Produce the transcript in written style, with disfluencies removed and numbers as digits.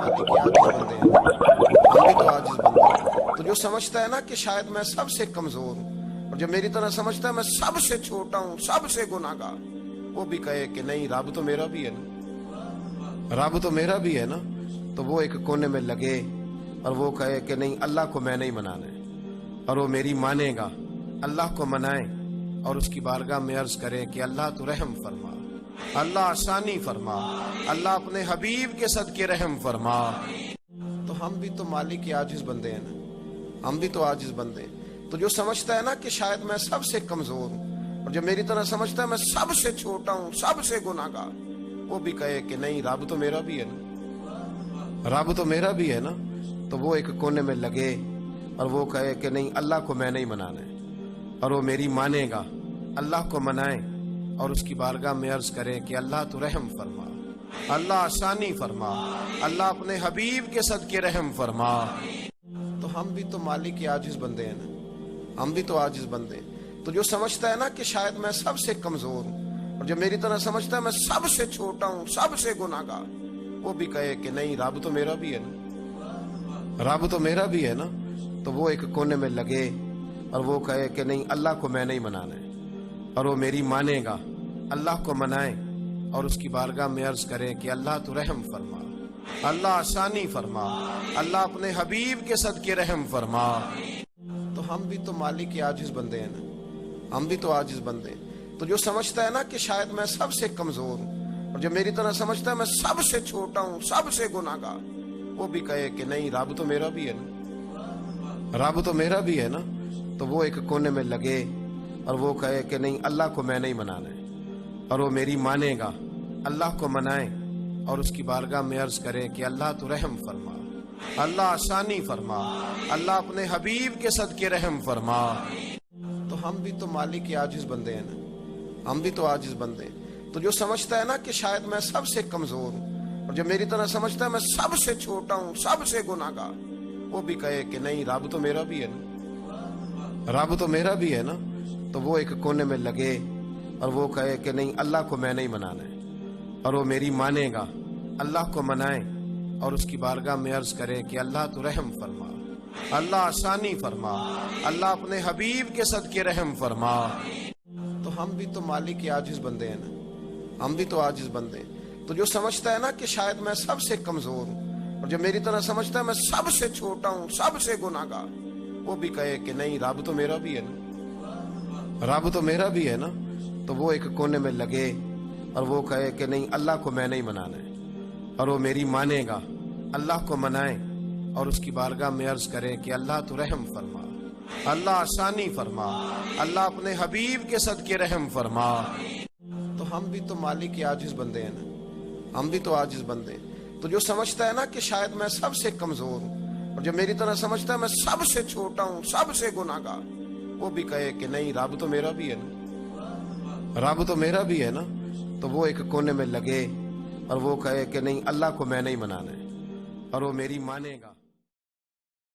मालिक के आजिज बंदे हैं, हम भी तो आजिज बंदे हैं। तो जो समझता है ना कि शायद मैं सबसे कमजोर हूँ, और जो मेरी तरह समझता है मैं सबसे छोटा हूँ, सबसे गुनाहगार, वो भी कहे कि नहीं रब तो मेरा भी है ना, रब तो मेरा भी है ना, तो वो एक कोने में लगे और वो कहे कि नहीं अल्लाह को मैं नहीं मनाना है, और वो मेरी मानेगा, अल्लाह को मनाए और उसकी बारगाह में अर्ज करे कि अल्लाह तू रहम फरमा, अल्लाह आसानी फरमा, अल्लाह अपने हबीब के सदके रहम फरमा। तो हम भी तो मालिक के आजिज बंदे हैं ना, हम भी तो आजिज बंदे हैं। तो जो समझता है ना कि शायद मैं सबसे कमजोर हूँ, और जो मेरी तरह समझता है मैं सबसे छोटा हूँ, सबसे गुनाहगार, वो भी कहे कि नहीं रब तो मेरा भी है ना, रब तो मेरा भी है ना, तो वो एक कोने में लगे और वो कहे कि नहीं अल्लाह को मैं नहीं मनाना है, और वो मेरी मानेगा, अल्लाह को मनाए और उसकी बारगाह में अर्ज करे कि अल्लाह तू रहम फरमा, अल्लाह आसानी फरमा, अल्लाह अपने हबीब के सदके रहम फरमा। तो हम भी तो मालिक के आजिज बंदे हैं ना, हम भी तो आजिज बंदे हैं। तो जो समझता है ना कि शायद मैं सबसे कमजोर हूँ, और जो मेरी तरह समझता है मैं सबसे छोटा हूँ, सबसे गुनाहगार, वो भी कहे कि नहीं रब तो मेरा भी है ना, रब तो मेरा भी है ना, तो वो एक कोने में लगे और वो कहे कि नहीं अल्लाह को मैं नहीं मनाना है, और वो मेरी मानेगा, अल्लाह को मनाए और उसकी बारगाह में अर्ज करे कि अल्लाह तू रहम फरमा, अल्लाह आसानी फरमा, अल्लाह अपने हबीब के सदके रहम फरमा। तो हम भी तो मालिक के आजिज बंदे हैं ना, हम भी तो आजिज बंदे हैं। तो जो समझता है ना कि शायद मैं सबसे कमजोर हूँ, और जो मेरी तरह समझता है मैं सबसे छोटा हूँ, सबसे गुनाहगार, वो भी कहे कि नहीं रब तो मेरा भी है ना, रब तो मेरा भी है ना, तो वो एक कोने में लगे और वो कहे कि नहीं अल्लाह को मैं नहीं मनाना है, और वो मेरी मानेगा, अल्लाह को मनाए और उसकी बारगाह में अर्ज करे कि अल्लाह तू रहम फरमा, अल्लाह आसानी फरमा, अल्लाह अपने हबीब के सदके रहम फरमा। तो हम भी तो मालिक के आजिज बंदे हैं ना, हम भी तो आजिज बंदे हैं। तो जो समझता है ना कि शायद मैं सबसे कमजोर हूँ, और जो मेरी तरह समझता है मैं सबसे छोटा हूँ, सबसे गुनाहगार, वो भी कहे कि नहीं रब तो मेरा भी है ना, रब तो मेरा भी है ना, तो वो एक कोने में लगे और वो कहे कि नहीं अल्लाह को मैं नहीं मनाना है, और वो मेरी मानेगा, अल्लाह को मनाए और उसकी बारगाह में अर्ज करे कि अल्लाह तू रहम फरमा, अल्लाह आसानी फरमा, अल्लाह अपने हबीब के सदके रहम फरमा। तो हम भी तो मालिक के आजिज बंदे हैं ना, हम भी तो आजिज बंदे हैं। तो जो समझता है ना कि शायद मैं सबसे कमजोर हूँ, और जो मेरी तरह समझता है मैं सबसे छोटा हूँ, सबसे गुनाहगार, वो भी कहे कि नहीं रब तो मेरा भी है ना, रब तो मेरा भी है ना, तो वो एक कोने में लगे और वो कहे कि नहीं अल्लाह को मैं नहीं मनाना है, और वो मेरी मानेगा, अल्लाह को मनाए और उसकी बारगाह में अर्ज करे कि अल्लाह तू रहम फरमा, अल्लाह आसानी फरमा, अल्लाह अपने हबीब के सदके रहम फरमा। तो हम भी तो मालिक के आजिज बंदे हैं ना, हम भी तो आजिज बंदे हैं। तो जो समझता है ना कि शायद मैं सबसे कमजोर हूँ, और जो मेरी तरह समझता है मैं सबसे छोटा हूँ, सबसे गुनाहगार, वो भी कहे कि नहीं रब तो मेरा भी है ना, रब तो मेरा भी है ना, तो वो एक कोने में लगे और वो कहे कि नहीं अल्लाह को मैं नहीं मनाना है, और वो मेरी मानेगा।